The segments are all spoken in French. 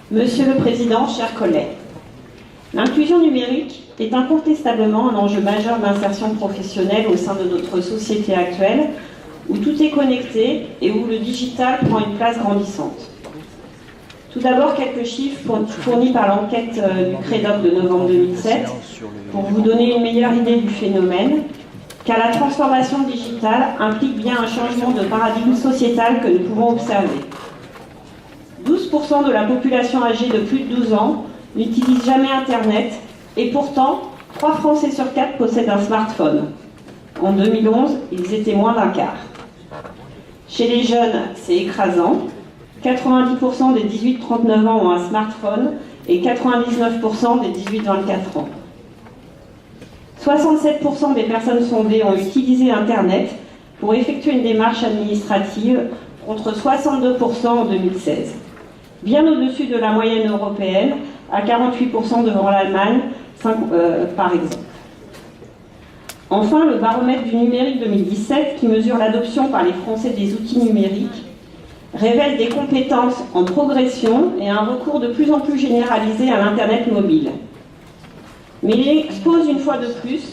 Monsieur le Président, chers collègues, l'inclusion numérique est incontestablement un enjeu majeur d'insertion professionnelle au sein de notre société actuelle, où tout est connecté et où le digital prend une place grandissante. Tout d'abord, quelques chiffres fournis par l'enquête du CREDOC de novembre 2007 pour vous donner une meilleure idée du phénomène, car la transformation digitale implique bien un changement de paradigme sociétal que nous pouvons observer. 12% de la population âgée de plus de 12 ans n'utilise jamais Internet et pourtant, 3 Français sur 4 possèdent un smartphone. En 2011, ils étaient moins d'un quart. Chez les jeunes, c'est écrasant. 90% des 18-39 ans ont un smartphone et 99% des 18-24 ans. 67% des personnes sondées ont utilisé Internet pour effectuer une démarche administrative contre 62% en 2016. Bien au-dessus de la moyenne européenne, à 48% devant l'Allemagne, par exemple. Enfin, le baromètre du numérique 2017, qui mesure l'adoption par les Français des outils numériques, révèle des compétences en progression et un recours de plus en plus généralisé à l'Internet mobile. Mais il expose une fois de plus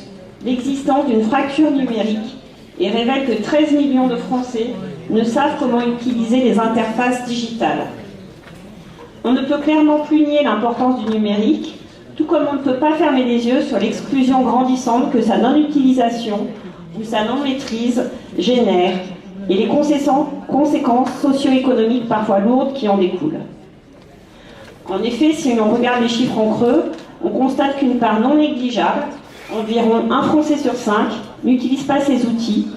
l'existence d'une fracture numérique et révèle que 13 millions de Français ne savent comment utiliser les interfaces digitales. On ne peut clairement plus nier l'importance du numérique, tout comme on ne peut pas fermer les yeux sur l'exclusion grandissante que sa non-utilisation ou sa non-maîtrise génère et les conséquences socio-économiques parfois lourdes qui en découlent. En effet, si l'on regarde les chiffres en creux, on constate qu'une part non négligeable, environ 1 Français sur 5, n'utilise pas ces outils,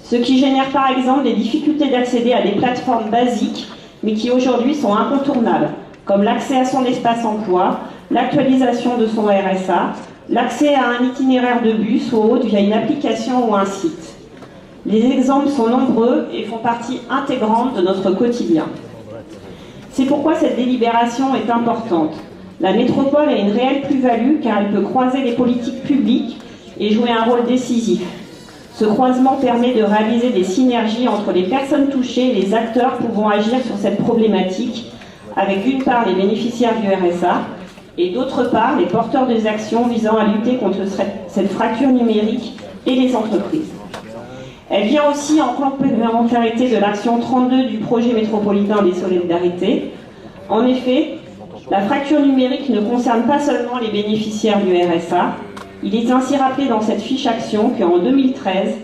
ce qui génère par exemple des difficultés d'accéder à des plateformes basiques, mais qui aujourd'hui sont incontournables, comme l'accès à son espace emploi, l'actualisation de son RSA, l'accès à un itinéraire de bus ou autre via une application ou un site. Les exemples sont nombreux et font partie intégrante de notre quotidien. C'est pourquoi cette délibération est importante. La métropole a une réelle plus-value car elle peut croiser les politiques publiques et jouer un rôle décisif. Ce croisement permet de réaliser des synergies entre les personnes touchées et les acteurs pouvant agir sur cette problématique, avec d'une part les bénéficiaires du RSA et d'autre part les porteurs des actions visant à lutter contre cette fracture numérique et les entreprises. Elle vient aussi en complémentarité de l'action 32 du projet métropolitain des solidarités. En effet, la fracture numérique ne concerne pas seulement les bénéficiaires du RSA. Il est ainsi rappelé dans cette fiche action qu'en 2013,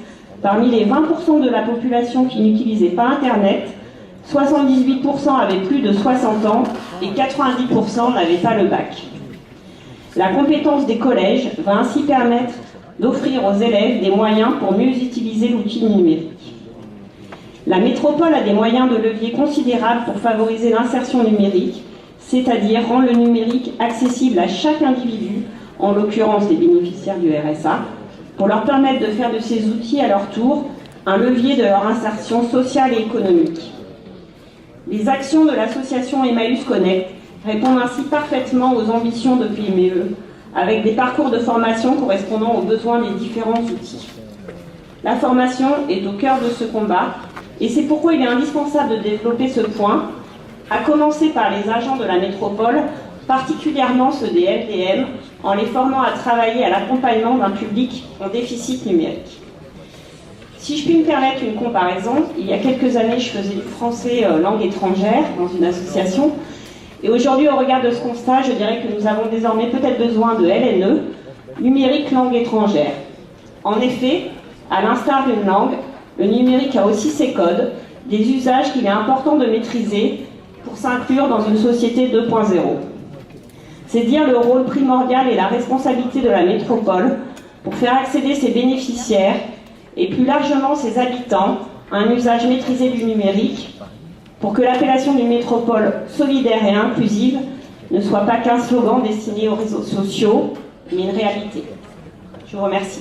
parmi les 20% de la population qui n'utilisait pas Internet, 78% avaient plus de 60 ans et 90% n'avaient pas le bac. La compétence des collèges va ainsi permettre d'offrir aux élèves des moyens pour mieux utiliser l'outil numérique. La métropole a des moyens de levier considérables pour favoriser l'insertion numérique, c'est-à-dire rendre le numérique accessible à chaque individu, en l'occurrence les bénéficiaires du RSA, pour leur permettre de faire de ces outils à leur tour un levier de leur insertion sociale et économique. Les actions de l'association Emmaüs Connect répondent ainsi parfaitement aux ambitions de PME, avec des parcours de formation correspondant aux besoins des différents outils. La formation est au cœur de ce combat, et c'est pourquoi il est indispensable de développer ce point, à commencer par les agents de la métropole, particulièrement ceux des LDM, en les formant à travailler à l'accompagnement d'un public en déficit numérique. Si je puis me permettre une comparaison, il y a quelques années, je faisais du français langue étrangère dans une association, et aujourd'hui, au regard de ce constat, je dirais que nous avons désormais peut-être besoin de LNE, numérique langue étrangère. En effet, à l'instar d'une langue, le numérique a aussi ses codes, des usages qu'il est important de maîtriser pour s'inclure dans une société 2.0. C'est dire le rôle primordial et la responsabilité de la métropole pour faire accéder ses bénéficiaires et plus largement ses habitants à un usage maîtrisé du numérique pour que l'appellation d'une métropole solidaire et inclusive ne soit pas qu'un slogan destiné aux réseaux sociaux, mais une réalité. Je vous remercie.